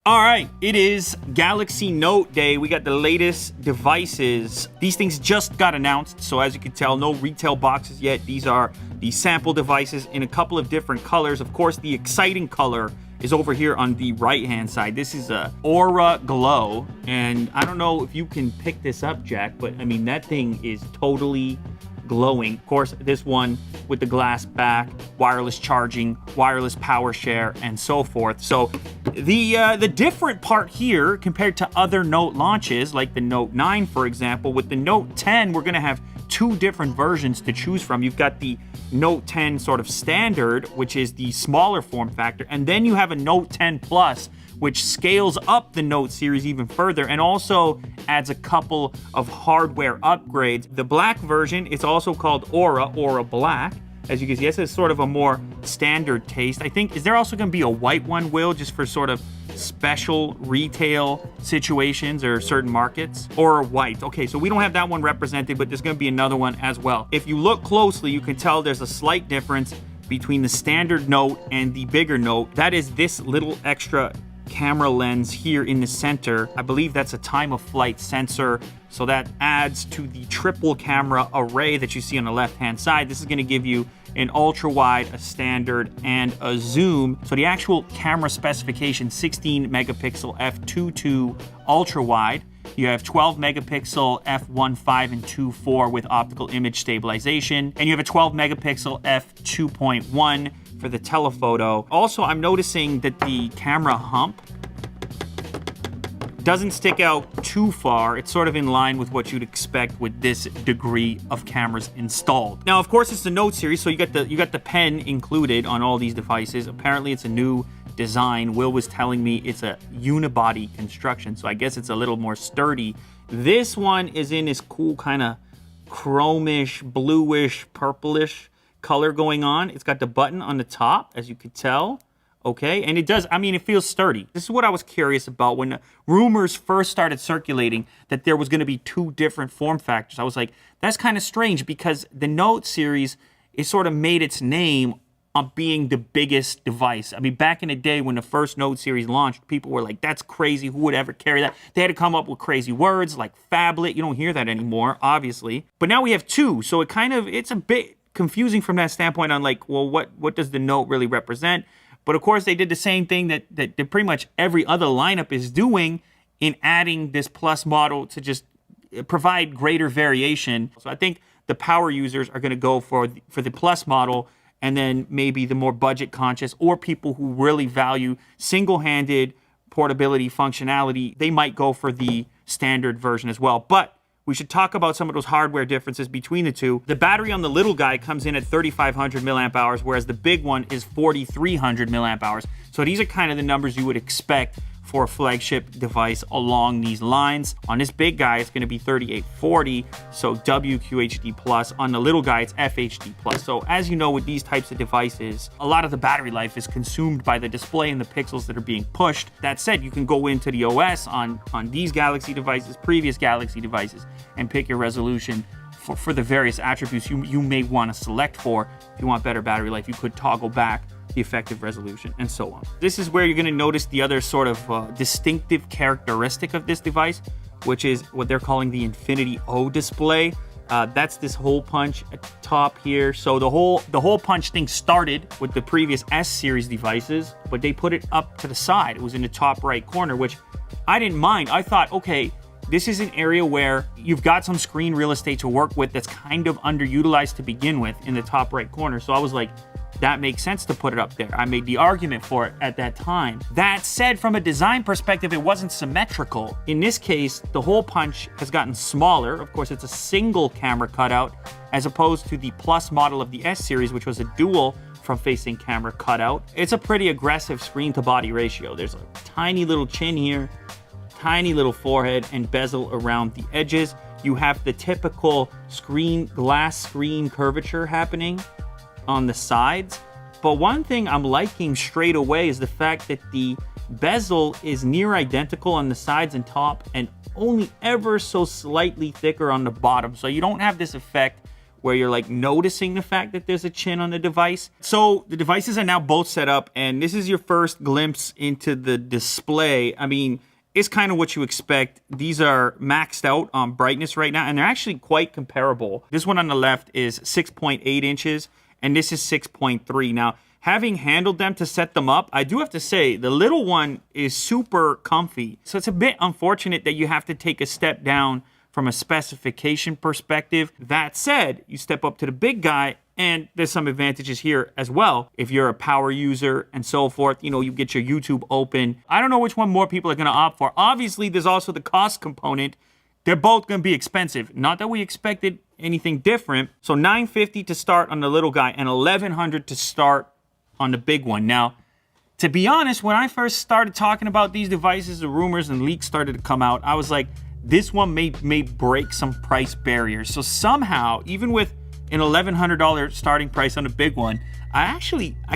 All right, it is Galaxy Note Day. We got the latest devices. These things just got announced, so as you can tell, no retail boxes yet. These are the sample devices in a couple of different colors. Of course, the exciting color is over here on the right-hand side. This is a Aura Glow, and I don't know if you can pick this up, Jack, but I mean, that thing is totally glowing. Of course, this one with the glass back, wireless charging, wireless power share, and so forth. So the different part here compared to other Note launches, like the Note 9, for example, with the Note 10, we're gonna have two different versions to choose from. You've got the Note 10 sort of standard, which is the smaller form factor, and then you have a Note 10 Plus, which scales up the Note series even further and also adds a couple of hardware upgrades. The black version is also called Aura Black. As you can see, this is sort of a more standard taste. I think, is there also going to be a white one, Will, just for sort of special retail situations or certain markets? Or white. Okay, so we don't have that one represented, but there's going to be another one as well. If you look closely, you can tell there's a slight difference between the standard Note and the bigger Note. That is this little extra camera lens here in the center. I believe that's a time of flight sensor, so that adds to the triple camera array that you see on the left hand side. This is going to give you an ultra wide, a standard, and a zoom. So the actual camera specification, 16 megapixel f2.2 ultra wide. You have 12 megapixel f1.5 and 2.4 with optical image stabilization, and you have a 12 megapixel f2.1 for the telephoto. Also, I'm noticing that the camera hump doesn't stick out too far. It's sort of in line with what you'd expect with this degree of cameras installed. Now, of course, it's the Note series, so you got the pen included on all these devices. Apparently, it's a new design. Will was telling me it's a unibody construction, so I guess it's a little more sturdy. This one is in this cool kind of chromish, bluish, purplish color going on. It's got the button on the top, as you could tell. Okay, and it does, I mean, it feels sturdy. This is what I was curious about when the rumors first started circulating that there was going to be two different form factors. I was like, that's kind of strange because the Note series is sort of made its name on being the biggest device. I mean, back in the day when the first Note series launched, people were like, that's crazy, who would ever carry that? They had to come up with crazy words like phablet. You don't hear that anymore, obviously. But now we have two, so it's a bit confusing from that standpoint on like, well, what does the Note really represent? But of course, they did the same thing that pretty much every other lineup is doing in adding this Plus model to just provide greater variation. So I think the power users are going to go for the Plus model, and then maybe the more budget conscious or people who really value single-handed portability functionality, they might go for the standard version as well. But we should talk about some of those hardware differences between the two. The battery on the little guy comes in at 3,500 milliamp hours, whereas the big one is 4,300 milliamp hours. So these are kind of the numbers you would expect for a flagship device along these lines. On this big guy, it's going to be 3840, so WQHD+. On the little guy, it's FHD+. So as you know, with these types of devices, a lot of the battery life is consumed by the display and the pixels that are being pushed. That said, you can go into the OS on these Galaxy devices, previous Galaxy devices, and pick your resolution for the various attributes you may want to select for. If you want better battery life, you could toggle back the effective resolution, and so on. This is where you're going to notice the other sort of distinctive characteristic of this device, which is what they're calling the Infinity O display. That's this hole punch at the top here. So the hole punch thing started with the previous S series devices, but they put it up to the side. It was in the top right corner, which I didn't mind. I thought, okay, this is an area where you've got some screen real estate to work with that's kind of underutilized to begin with in the top right corner. So I was like, that makes sense to put it up there. I made the argument for it at that time. That said, from a design perspective, it wasn't symmetrical. In this case, the hole punch has gotten smaller. Of course, it's a single camera cutout as opposed to the Plus model of the S series, which was a dual front-facing camera cutout. It's a pretty aggressive screen-to-body ratio. There's a tiny little chin here, tiny little forehead, and bezel around the edges. You have the typical glass screen curvature happening on the sides. But one thing I'm liking straight away is the fact that the bezel is near identical on the sides and top and only ever so slightly thicker on the bottom. So you don't have this effect where you're like noticing the fact that there's a chin on the device. So the devices are now both set up, and this is your first glimpse into the display. I mean, it's kind of what you expect. These are maxed out on brightness right now, and they're actually quite comparable. This one on the left is 6.8 inches, and this is 6.3. Now, having handled them to set them up, I do have to say the little one is super comfy. So it's a bit unfortunate that you have to take a step down from a specification perspective. That said, you step up to the big guy, and there's some advantages here as well. If you're a power user and so forth, you know, you get your YouTube open. I don't know which one more people are going to opt for. Obviously, there's also the cost component. They're both going to be expensive. Not that we expected anything different. So $950 to start on the little guy and $1,100 to start on the big one. Now, to be honest, when I first started talking about these devices, the rumors and leaks started to come out, I was like, this one may break some price barriers. So somehow, even with an $1,100 starting price on a big one, I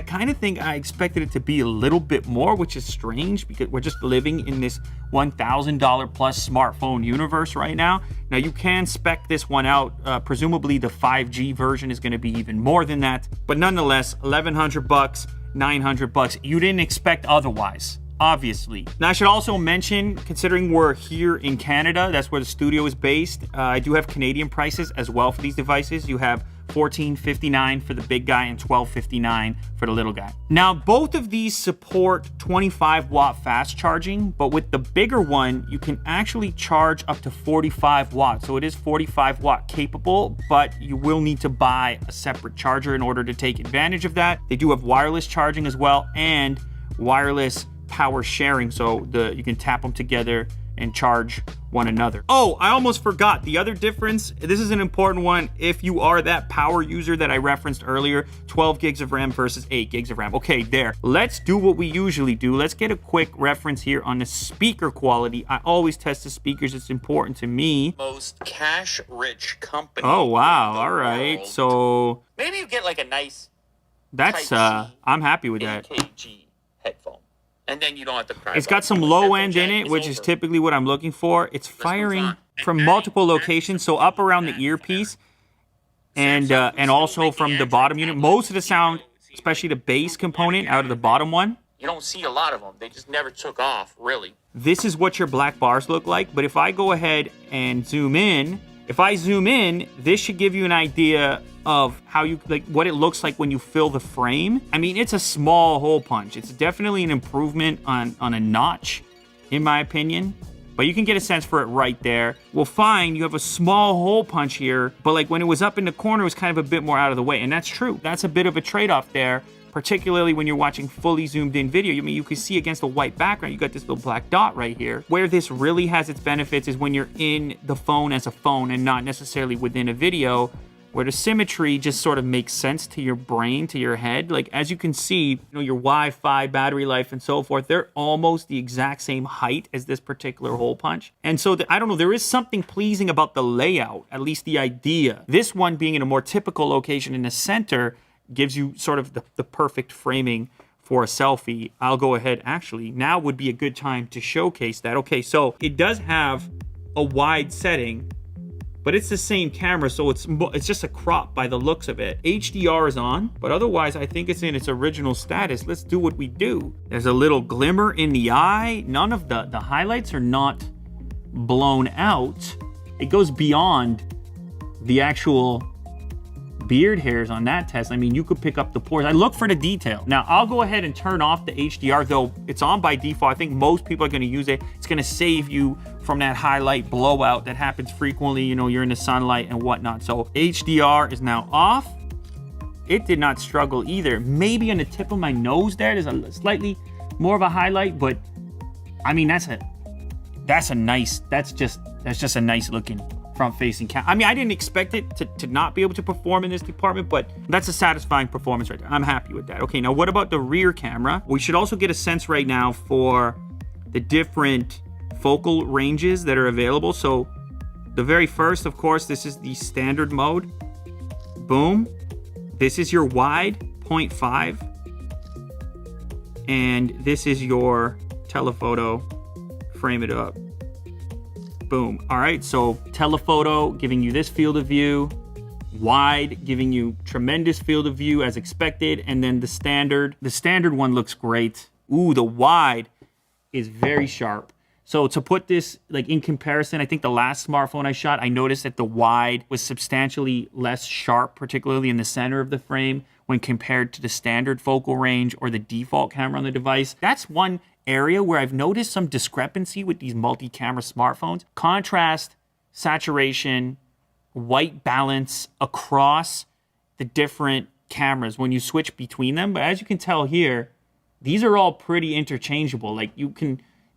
kind of think I expected it to be a little bit more, which is strange because we're just living in this $1,000 plus smartphone universe right now. Now you can spec this one out. Presumably the 5G version is going to be even more than that, but nonetheless, $1,100, $900. You didn't expect otherwise, obviously. Now I should also mention, considering we're here in Canada, that's where the studio is based, I do have Canadian prices as well for these devices. You have $14.59 for the big guy and $12.59 for the little guy. Now, both of these support 25 watt fast charging, but with the bigger one, you can actually charge up to 45 watts. So it is 45 watt capable, but you will need to buy a separate charger in order to take advantage of that. They do have wireless charging as well and wireless power sharing, so you can tap them together and charge one another. Oh, I almost forgot the other difference. This is an important one. If you are that power user that I referenced earlier, 12 gigs of RAM versus 8 gigs of RAM. Okay, there. Let's do what we usually do. Let's get a quick reference here on the speaker quality. I always test the speakers. It's important to me. Most cash-rich company. Oh, wow. All right. World. So maybe you get like a nice that's I'm happy with that. AKG headphone. And then you don't have to cry. It's got some low end in it, which is typically what I'm looking for. It's firing from multiple locations, so up around the earpiece, and also from the bottom unit. Most of the sound, especially the bass component, out of the bottom one. You don't see a lot of them. They just never took off, really. This is what your black bars look like. But if I go ahead and zoom in, this should give you an idea of how what it looks like when you fill the frame. I mean, it's a small hole punch. It's definitely an improvement on a notch, in my opinion. But you can get a sense for it right there. Well, fine, you have a small hole punch here, but like when it was up in the corner, it was kind of a bit more out of the way. And that's true. That's a bit of a trade-off there, particularly when you're watching fully zoomed in video. I mean, you can see against a white background, you got this little black dot right here. Where this really has its benefits is when you're in the phone as a phone and not necessarily within a video, where the symmetry just sort of makes sense to your brain, to your head. Like, as you can see, your Wi-Fi, battery life, and so forth, they're almost the exact same height as this particular hole punch. And so, I don't know, there is something pleasing about the layout, at least the idea. This one being in a more typical location in the center gives you sort of the perfect framing for a selfie. I'll go ahead, actually, now would be a good time to showcase that. Okay, so it does have a wide setting, but it's the same camera, so it's just a crop by the looks of it. HDR is on, but otherwise I think it's in its original status. Let's do what we do. There's a little glimmer in the eye. None of the highlights are not blown out. It goes beyond the actual beard hairs on that test. I mean, you could pick up the pores. I look for the detail. Now, I'll go ahead and turn off the HDR, though it's on by default. I think most people are going to use it. It's going to save you from that highlight blowout that happens frequently. You're in the sunlight and whatnot. So HDR is now off. It did not struggle either. Maybe on the tip of my nose there's a slightly more of a highlight, but I mean, that's just a nice looking front-facing camera. I mean, I didn't expect it to not be able to perform in this department, but that's a satisfying performance right there. I'm happy with that. Okay, now what about the rear camera? We should also get a sense right now for the different focal ranges that are available. So the very first, of course, this is the standard mode. Boom. This is your wide, 0.5. And this is your telephoto. Frame it up. Boom. All right, so telephoto giving you this field of view, wide, giving you tremendous field of view as expected, and then the standard one looks great. Ooh, the wide is very sharp. So to put this like in comparison, I think the last smartphone I shot, I noticed that the wide was substantially less sharp, particularly in the center of the frame when compared to the standard focal range or the default camera on the device. That's one area where I've noticed some discrepancy with these multi-camera smartphones. Contrast, saturation, white balance across the different cameras when you switch between them. But as you can tell here, these are all pretty interchangeable. Like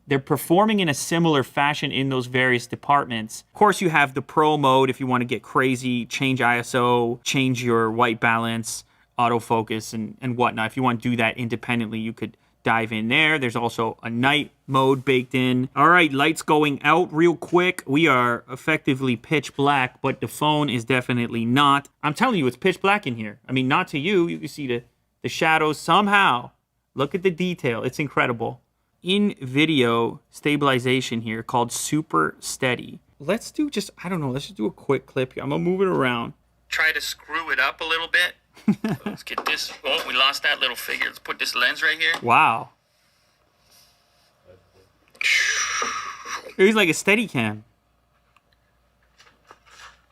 they're performing in a similar fashion in those various departments. Of course, you have the pro mode if you want to get crazy, change ISO, change your white balance, autofocus, and whatnot. If you want to do that independently, you could dive in there. There's also a night mode baked in. All right, lights going out real quick. We are effectively pitch black, but the phone is definitely not. I'm telling you, it's pitch black in here. I mean, not to you. You can see the shadows somehow. Look at the detail. It's incredible. In video stabilization here called Super Steady. Let's do just, I don't know, let's just do a quick clip here. I'm gonna move it around. Try to screw it up a little bit. Let's get this. Oh, we lost that little figure. Let's put this lens right here. Wow. He's like a steady cam.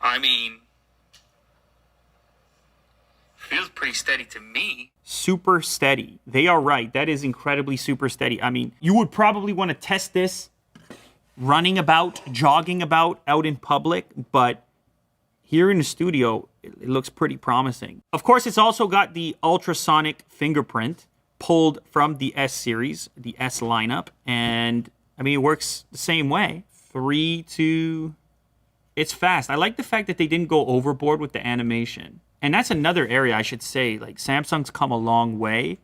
I mean, feels pretty steady to me. Super steady. They are right. That is incredibly super steady. I mean, you would probably want to test this running about, jogging about out in public, but here in the studio, it looks pretty promising. Of course, it's also got the ultrasonic fingerprint pulled from the S series, the S lineup, and I mean, it works the same way. 3, 2, it's fast. I like the fact that they didn't go overboard with the animation. And that's another area I should say, like Samsung's come a long way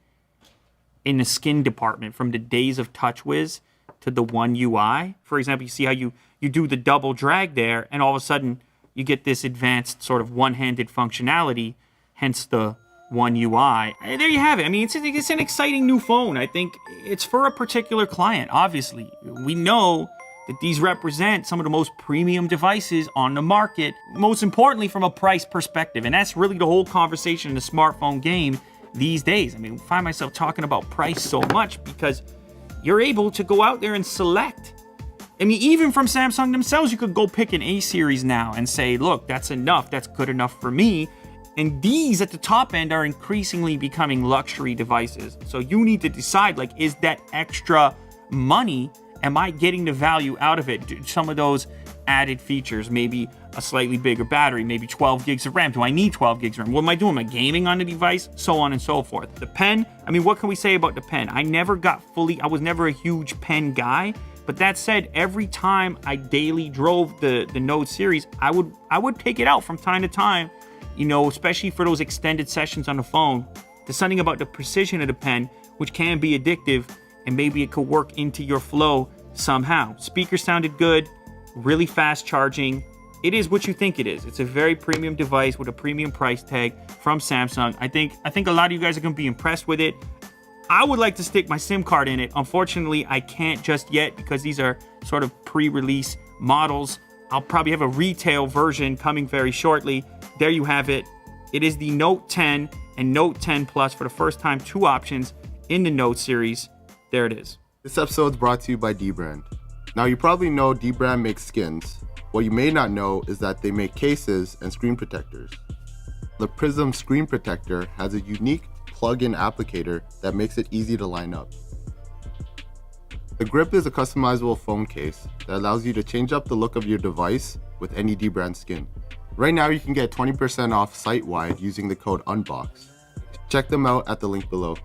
in the skin department from the days of TouchWiz to the One UI. For example, you see how you do the double drag there, and all of a sudden you get this advanced sort of one-handed functionality, hence the One UI. And there you have it. I mean, it's an exciting new phone. I think it's for a particular client, obviously. We know that these represent some of the most premium devices on the market, most importantly from a price perspective. And that's really the whole conversation in the smartphone game these days. I mean, I find myself talking about price so much because you're able to go out there and select. I mean, even from Samsung themselves, you could go pick an A series now and say, look, that's enough, that's good enough for me. And these at the top end are increasingly becoming luxury devices. So you need to decide, like, is that extra money, am I getting the value out of it? Some of those added features, maybe a slightly bigger battery, maybe 12 gigs of RAM. Do I need 12 gigs of RAM? What am I doing? Am I gaming on the device? So on and so forth. The pen, I mean, what can we say about the pen? I was never a huge pen guy. But that said, every time I daily drove the Note series, I would take it out from time to time, you know, especially for those extended sessions on the phone. There's something about the precision of the pen, which can be addictive, and maybe it could work into your flow somehow. Speaker sounded good, really fast charging. It is what you think it is. It's a very premium device with a premium price tag from Samsung. I think a lot of you guys are going to be impressed with it. I would like to stick my SIM card in it. Unfortunately, I can't just yet because these are sort of pre-release models. I'll probably have a retail version coming very shortly. There you have it. It is the Note 10 and Note 10 Plus for the first time, 2 options in the Note series. There it is. This episode is brought to you by Dbrand. Now, you probably know Dbrand makes skins. What you may not know is that they make cases and screen protectors. The Prism Screen Protector has a unique plug-in applicator that makes it easy to line up. The Grip is a customizable phone case that allows you to change up the look of your device with any Dbrand skin. Right now you can get 20% off site-wide using the code UNBOX. Check them out at the link below.